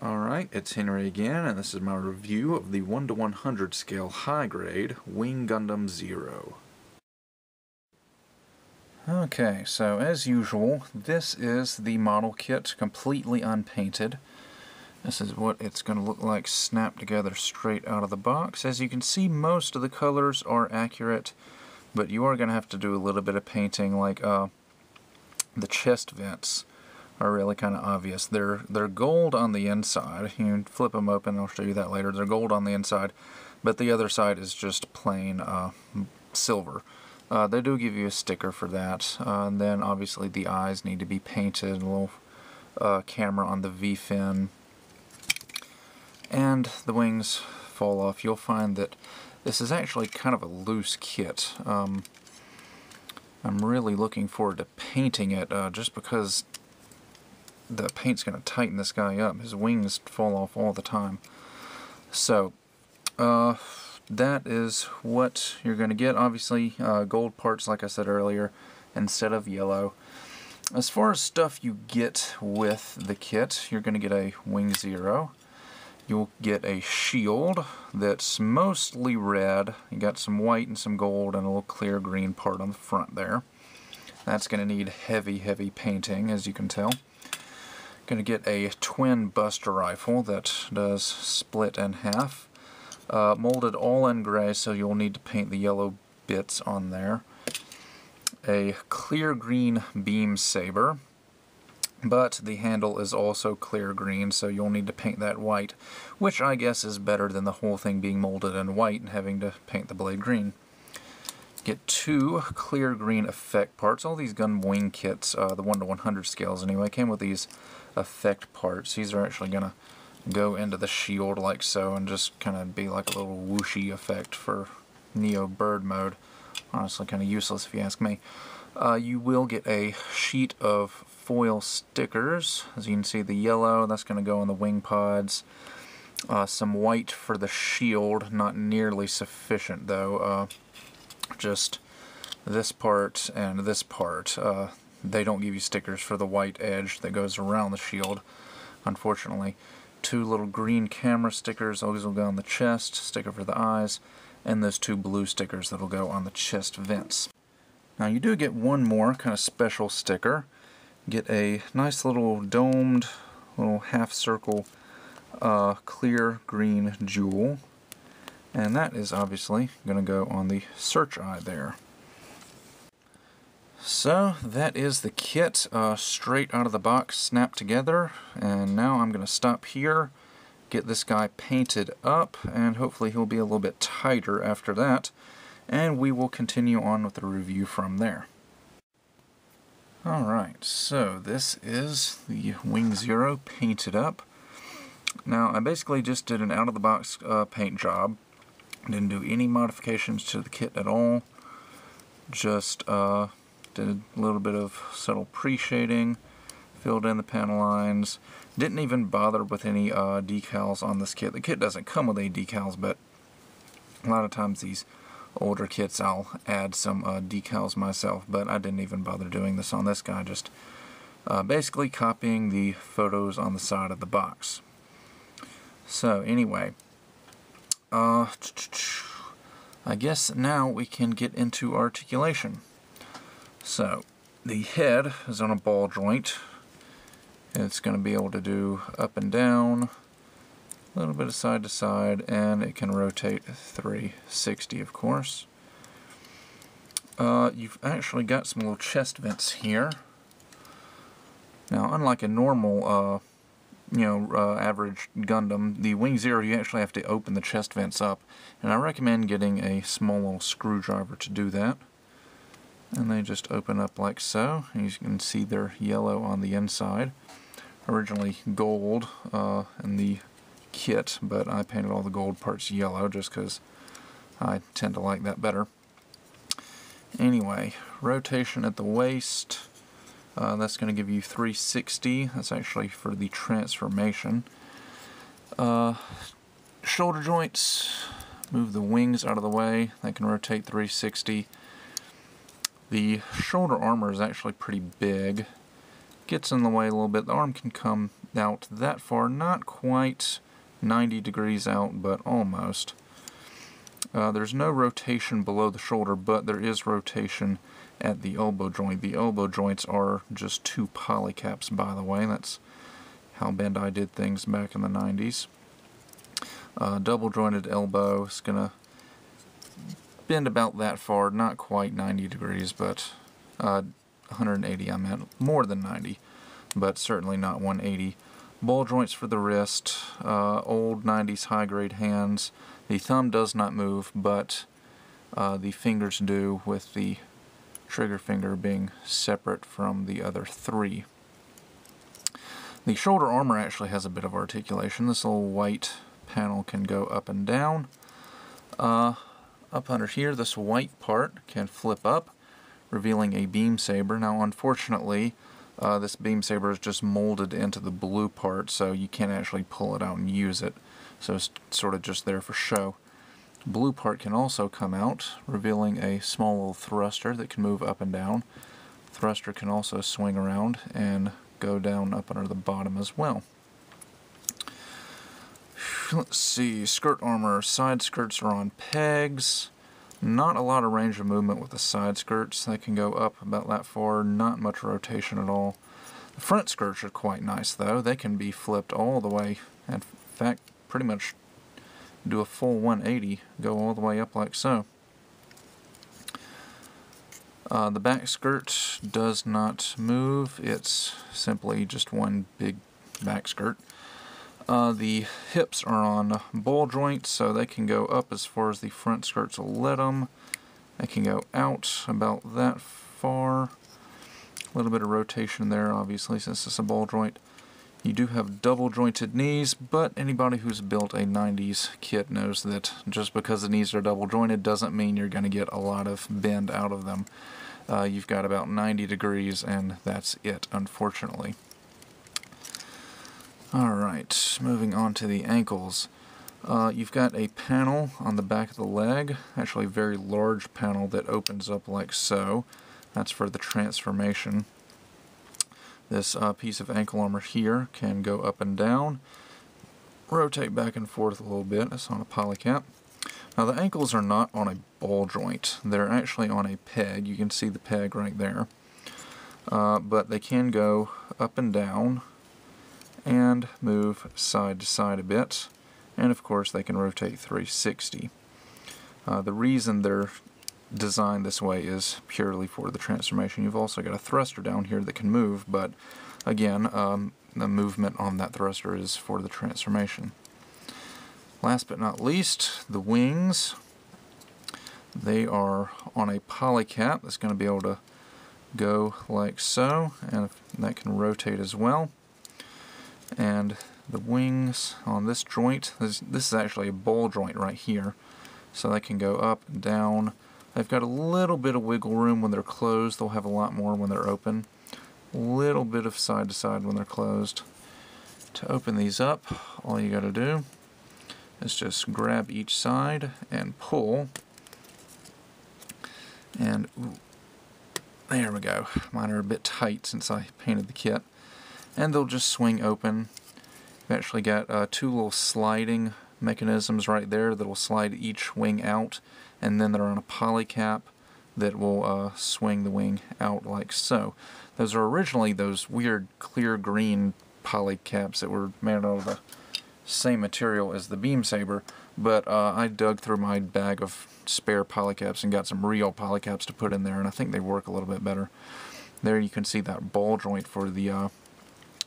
Alright, it's Henry again, and this is my review of the 1/100 scale high grade Wing Gundam Zero. Okay, so as usual, this is the model kit completely unpainted. This is what it's going to look like snapped together straight out of the box. As you can see, most of the colors are accurate, but you are going to have to do a little bit of painting, like the chest vents are really kind of obvious. They're gold on the inside. You can flip them open, I'll show you that later. They're gold on the inside, but the other side is just plain silver. They do give you a sticker for that. And then obviously the eyes need to be painted, a little camera on the V-fin, and the wings fall off. You'll find that this is actually kind of a loose kit. I'm really looking forward to painting it just because the paint's going to tighten this guy up. His wings fall off all the time. So that is what you're going to get. Obviously gold parts, like I said earlier, instead of yellow. As far as stuff you get with the kit, you're going to get a Wing Zero. You'll get a shield that's mostly red. You got some white and some gold and a little clear green part on the front there. That's going to need heavy painting, as you can tell. Going to get a twin buster rifle that does split in half. Molded all in gray, so you'll need to paint the yellow bits on there. A clear green beam saber, but the handle is also clear green, so you'll need to paint that white, which I guess is better than the whole thing being molded in white and having to paint the blade green. Get two clear green effect parts. All these Gundam wing kits, the 1/100 scales anyway, came with these effect parts. These are actually going to go into the shield like so and just kind of be like a little whooshy effect for Neo bird mode. Honestly kind of useless if you ask me. You will get a sheet of foil stickers. As you can see, the yellow, that's going to go on the wing pods. Some white for the shield, not nearly sufficient though. Just this part and this part. They don't give you stickers for the white edge that goes around the shield, unfortunately. Two little green camera stickers, those will go on the chest, sticker for the eyes, and those two blue stickers that'll go on the chest vents. Now you do get one more kind of special sticker. Get a nice little domed, little half circle clear green jewel, and that is obviously going to go on the search eye there. So that is the kit straight out of the box, snapped together, and now I'm going to stop here, get this guy painted up, and hopefully he'll be a little bit tighter after that, and we will continue on with the review from there. Alright, so this is the Wing Zero painted up. Now I basically just did an out-of-the-box paint job. Didn't do any modifications to the kit at all. Just did a little bit of subtle pre-shading, filled in the panel lines. Didn't even bother with any decals on this kit. The kit doesn't come with any decals, but a lot of times these older kits I'll add some decals myself, but I didn't even bother doing this on this guy, just basically copying the photos on the side of the box. So anyway, I guess now we can get into articulation. So the head is on a ball joint. It's going to be able to do up and down, a little bit of side to side, and it can rotate 360, of course. You've actually got some little chest vents here. Now, unlike a normal, average Gundam, the Wing Zero, you actually have to open the chest vents up, and I recommend getting a small little screwdriver to do that. And they just open up like so. And you can see they're yellow on the inside. Originally gold in the kit, but I painted all the gold parts yellow just because I tend to like that better. Anyway, rotation at the waist. That's going to give you 360. That's actually for the transformation. Shoulder joints. Move the wings out of the way. They can rotate 360. The shoulder armor is actually pretty big. Gets in the way a little bit. The arm can come out that far, not quite 90 degrees out, but almost. There's no rotation below the shoulder, but there is rotation at the elbow joint. The elbow joints are just 2 polycaps, by the way. That's how Bandai did things back in the 90s. Double jointed elbow is going to bend about that far, not quite 90 degrees, but 180 I meant, more than 90, but certainly not 180. Ball joints for the wrist, old 90s high-grade hands. The thumb does not move, but the fingers do, with the trigger finger being separate from the other 3. The shoulder armor actually has a bit of articulation. This little white panel can go up and down. Up under here, this white part can flip up, revealing a beam saber. Now, unfortunately, this beam saber is just molded into the blue part, so you can't actually pull it out and use it. So it's sort of just there for show. Blue part can also come out, revealing a small little thruster that can move up and down. Thruster can also swing around and go down up under the bottom as well. Let's see, skirt armor. Side skirts are on pegs. Not a lot of range of movement with the side skirts. They can go up about that far, not much rotation at all. The front skirts are quite nice though. They can be flipped all the way, in fact pretty much do a full 180, go all the way up like so. The back skirt does not move, it's simply just one big back skirt. The hips are on ball joints, so they can go up as far as the front skirts will let them. They can go out about that far. A little bit of rotation there, obviously, since it's a ball joint. You do have double jointed knees, but anybody who's built a 90s kit knows that just because the knees are double jointed doesn't mean you're going to get a lot of bend out of them. You've got about 90 degrees, and that's it, unfortunately. Alright, moving on to the ankles. You've got a panel on the back of the leg, actually a very large panel that opens up like so. That's for the transformation. This piece of ankle armor here can go up and down, rotate back and forth a little bit. It's on a polycap. Now the ankles are not on a ball joint, they're actually on a peg. You can see the peg right there. But they can go up and down and move side to side a bit, and of course they can rotate 360. The reason they're designed this way is purely for the transformation. You've also got a thruster down here that can move, but again, the movement on that thruster is for the transformation. Last but not least, the wings. They are on a polycap that's going to be able to go like so, and that can rotate as well. And the wings on this joint, this is actually a ball joint right here, so they can go up and down. They've got a little bit of wiggle room when they're closed. They'll have a lot more when they're open. A little bit of side to side when they're closed. To open these up, all you got to do is just grab each side and pull. And ooh, there we go. Mine are a bit tight since I painted the kit. And they'll just swing open. You've actually got 2 little sliding mechanisms right there that will slide each wing out, and then they're on a polycap that will swing the wing out like so. Those are originally those weird clear green polycaps that were made out of the same material as the beam saber, but I dug through my bag of spare polycaps and got some real polycaps to put in there, and I think they work a little bit better. There you can see that ball joint for the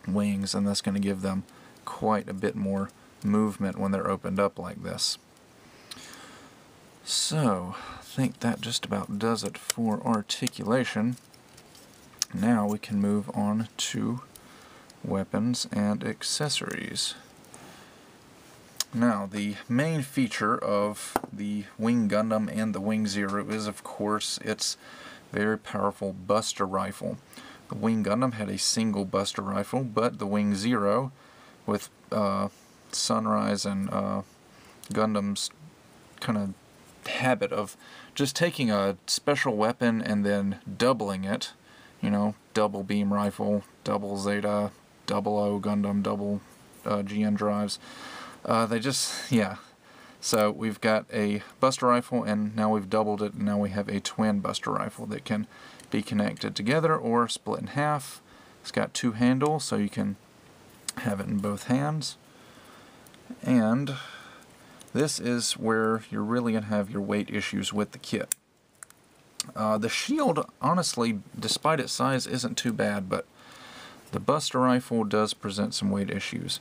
wings, and that's going to give them quite a bit more movement when they're opened up like this. So, I think that just about does it for articulation. Now we can move on to weapons and accessories. Now, the main feature of the Wing Gundam and the Wing Zero is, of course, its very powerful Buster Rifle. The Wing Gundam had a single Buster Rifle, but the Wing Zero, with Sunrise and Gundam's kind of habit of just taking a special weapon and then doubling it, you know, double beam rifle, double Zeta, 00 Gundam double GN drives. They just, yeah. So we've got a Buster Rifle, and now we've doubled it, and now we have a twin Buster Rifle that can be connected together or split in half. It's got 2 handles, so you can have it in both hands. And this is where you're really going to have your weight issues with the kit. The shield, honestly, despite its size, isn't too bad, but the Buster Rifle does present some weight issues.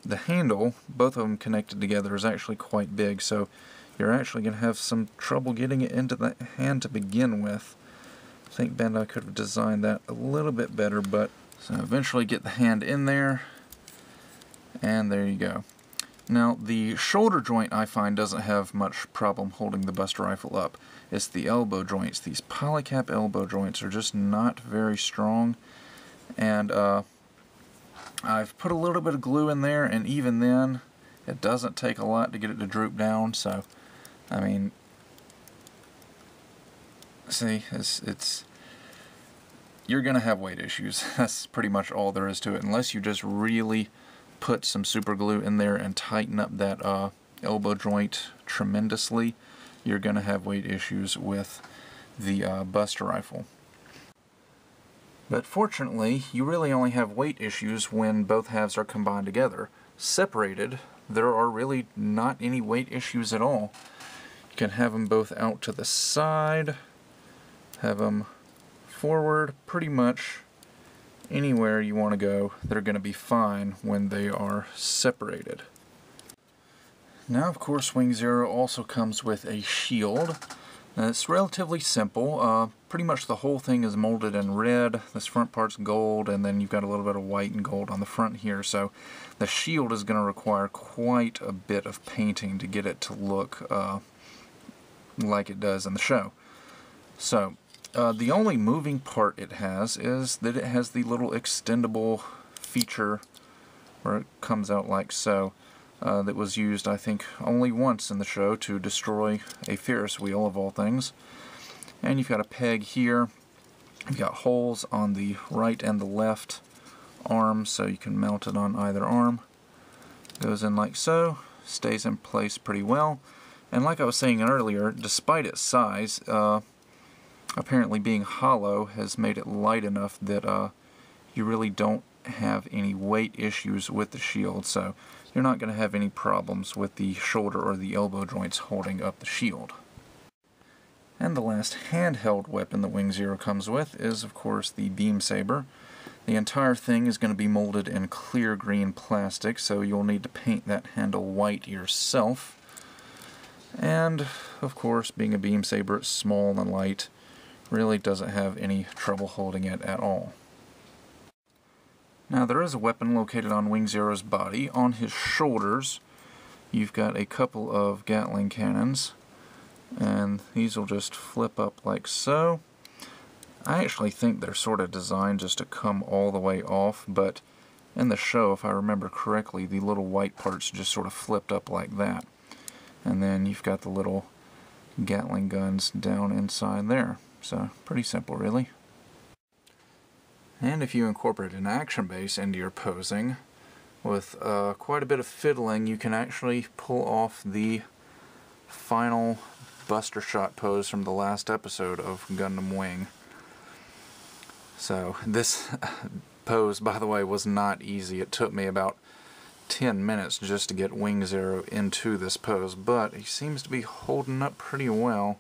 The handle, both of them connected together, is actually quite big, so you're actually going to have some trouble getting it into the hand to begin with. I think Bandai could have designed that a little bit better, but so eventually get the hand in there, and there you go. Now, the shoulder joint, I find, doesn't have much problem holding the Buster Rifle up. It's the elbow joints. These polycap elbow joints are just not very strong, and I've put a little bit of glue in there, and even then, it doesn't take a lot to get it to droop down, so, I mean, see, it's you're going to have weight issues. That's pretty much all there is to it, unless you just really put some super glue in there and tighten up that elbow joint tremendously. You're going to have weight issues with the Buster Rifle. But fortunately, you really only have weight issues when both halves are combined together. Separated, there are really not any weight issues at all. You can have them both out to the side, have them forward, pretty much anywhere you want to go. They're going to be fine when they are separated. Now, of course, Wing Zero also comes with a shield. Now, it's relatively simple. Pretty much the whole thing is molded in red. This front part's gold, and then you've got a little bit of white and gold on the front here. So the shield is going to require quite a bit of painting to get it to look like it does in the show. So the only moving part it has is that it has the little extendable feature where it comes out like so. That was used, I think, only once in the show to destroy a Ferris wheel, of all things. And you've got a peg here. You've got holes on the right and the left arm, so you can mount it on either arm. Goes in like so, stays in place pretty well. And like I was saying earlier, despite its size, apparently being hollow has made it light enough that you really don't have any weight issues with the shield, so you're not going to have any problems with the shoulder or the elbow joints holding up the shield. And the last handheld weapon that Wing Zero comes with is, of course, the Beam Saber. The entire thing is going to be molded in clear green plastic, so you'll need to paint that handle white yourself. And, of course, being a Beam Saber, it's small and light, really doesn't have any trouble holding it at all. Now, there is a weapon located on Wing Zero's body. On his shoulders, you've got a couple of Gatling cannons, and these will just flip up like so. I actually think they're sort of designed just to come all the way off, but in the show, if I remember correctly, the little white parts just sort of flipped up like that. And then you've got the little Gatling guns down inside there. So, pretty simple, really. And if you incorporate an action base into your posing, with quite a bit of fiddling, you can actually pull off the final Buster Shot pose from the last episode of Gundam Wing. So this pose, by the way, was not easy. It took me about 10 minutes just to get Wing Zero into this pose, but he seems to be holding up pretty well.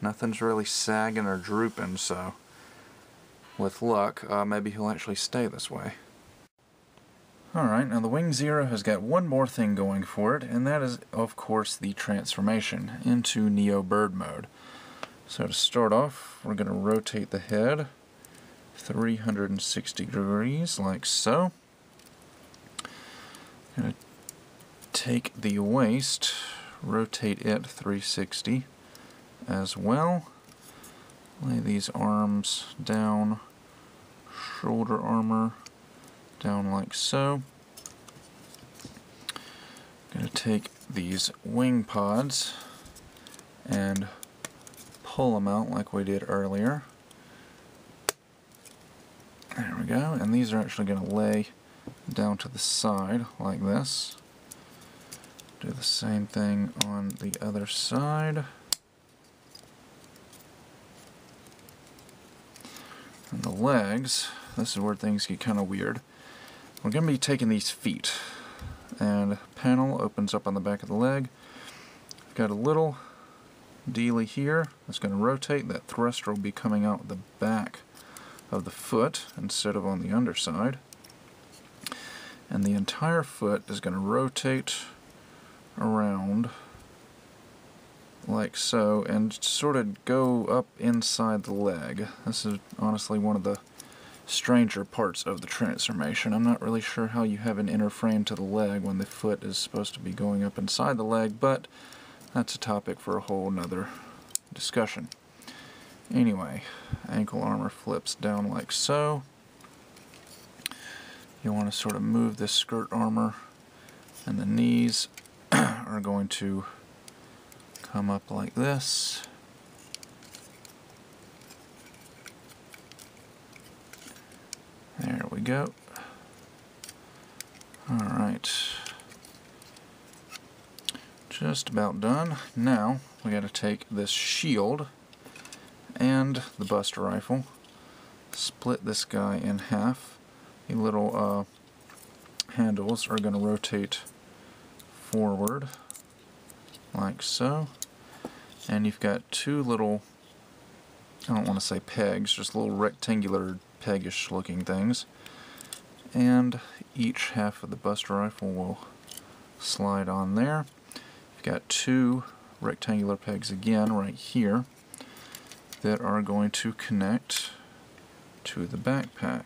Nothing's really sagging or drooping, so with luck, maybe he'll actually stay this way. Alright, now the Wing Zero has got one more thing going for it, and that is, of course, the transformation into Neo Bird mode. So to start off, we're going to rotate the head 360 degrees, like so. Going to take the waist, rotate it 360 as well. Lay these arms down, shoulder armor down like so. I'm going to take these wing pods and pull them out like we did earlier. There we go, and these are actually going to lay down to the side like this. Do the same thing on the other side. And the legs, this is where things get kind of weird. We're going to be taking these feet, and panel opens up on the back of the leg. We've got a little dealy here that's going to rotate. That thruster will be coming out the back of the foot instead of on the underside. And the entire foot is going to rotate around like so and sort of go up inside the leg. This is honestly one of the stranger parts of the transformation. I'm not really sure how you have an inner frame to the leg when the foot is supposed to be going up inside the leg, but that's a topic for a whole nother discussion. Anyway, ankle armor flips down like so. You want to sort of move this skirt armor, and the knees are going to come up like this. There we go. Alright. Just about done. Now we got to take this shield and the Buster rifle, split this guy in half. The little handles are going to rotate forward like so, and you've got two little, I don't want to say pegs, just little rectangular peggish looking things, and each half of the Buster rifle will slide on there. You've got two rectangular pegs again right here that are going to connect to the backpack.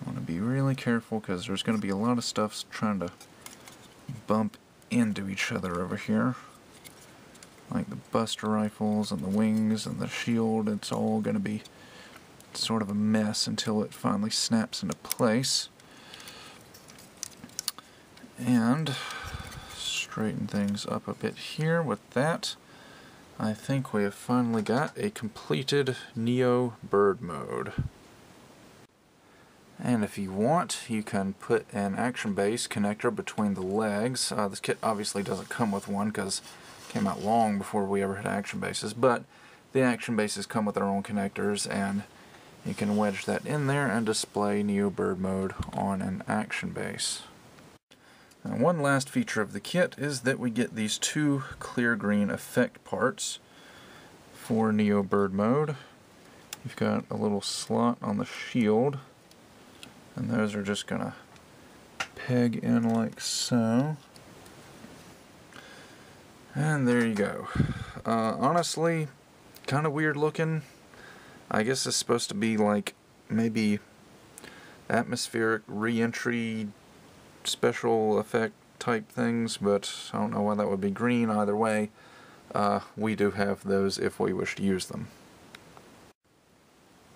I want to be really careful because there's going to be a lot of stuff trying to bump into each other over here, like the Buster rifles and the wings and the shield. It's all going to be sort of a mess until it finally snaps into place. And straighten things up a bit here with that. I think we have finally got a completed Neo bird mode. And if you want, you can put an action base connector between the legs. This kit obviously doesn't come with one because it came out long before we ever had action bases, but the action bases come with their own connectors, and you can wedge that in there and display Neo bird mode on an action base. And one last feature of the kit is that we get these two clear green effect parts for Neo bird mode. You've got a little slot on the shield, and those are just going to peg in like so. And there you go. Honestly, kind of weird looking. I guess it's supposed to be like maybe atmospheric re-entry special effect type things, but I don't know why that would be green. Either way, we do have those if we wish to use them.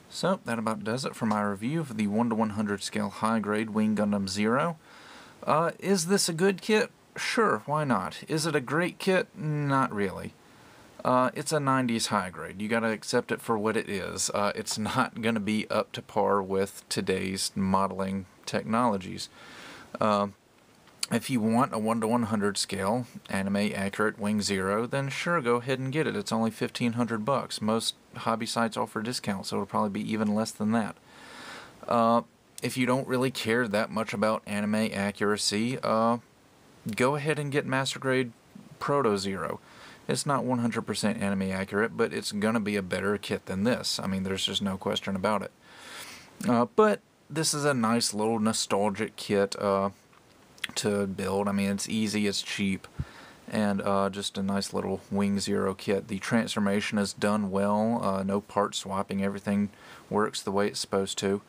So that about does it for my review of the 1/100 scale high grade Wing Gundam Zero. Is this a good kit? Sure, why not? Is it a great kit? Not really. It's a 90s high grade. You gotta accept it for what it is. It's not gonna be up to par with today's modeling technologies. If you want a 1/100 scale anime accurate Wing Zero, then sure, go ahead and get it. It's only $1,500. Most hobby sites offer discounts, so it'll probably be even less than that. If you don't really care that much about anime accuracy, go ahead and get Master Grade Proto Zero. It's not 100% anime accurate, but it's gonna be a better kit than this. I mean, there's just no question about it. But this is a nice little nostalgic kit to build. I mean, it's easy, it's cheap, and just a nice little Wing Zero kit. The transformation is done well, no part swapping, everything works the way it's supposed to.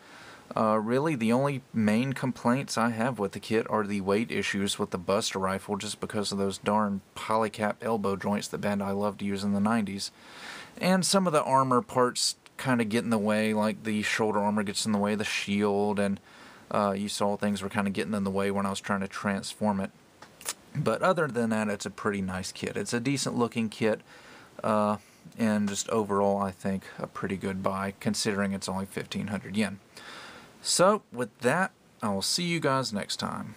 Really, the only main complaints I have with the kit are the weight issues with the Buster rifle, just because of those darn polycap elbow joints that Bandai loved to use in the 90s. And some of the armor parts kind of get in the way, like the shoulder armor gets in the way, the shield, and you saw things were kind of getting in the way when I was trying to transform it. But other than that, it's a pretty nice kit. It's a decent looking kit. and just overall I think a pretty good buy considering it's only 1,500 yen. So with that, I will see you guys next time.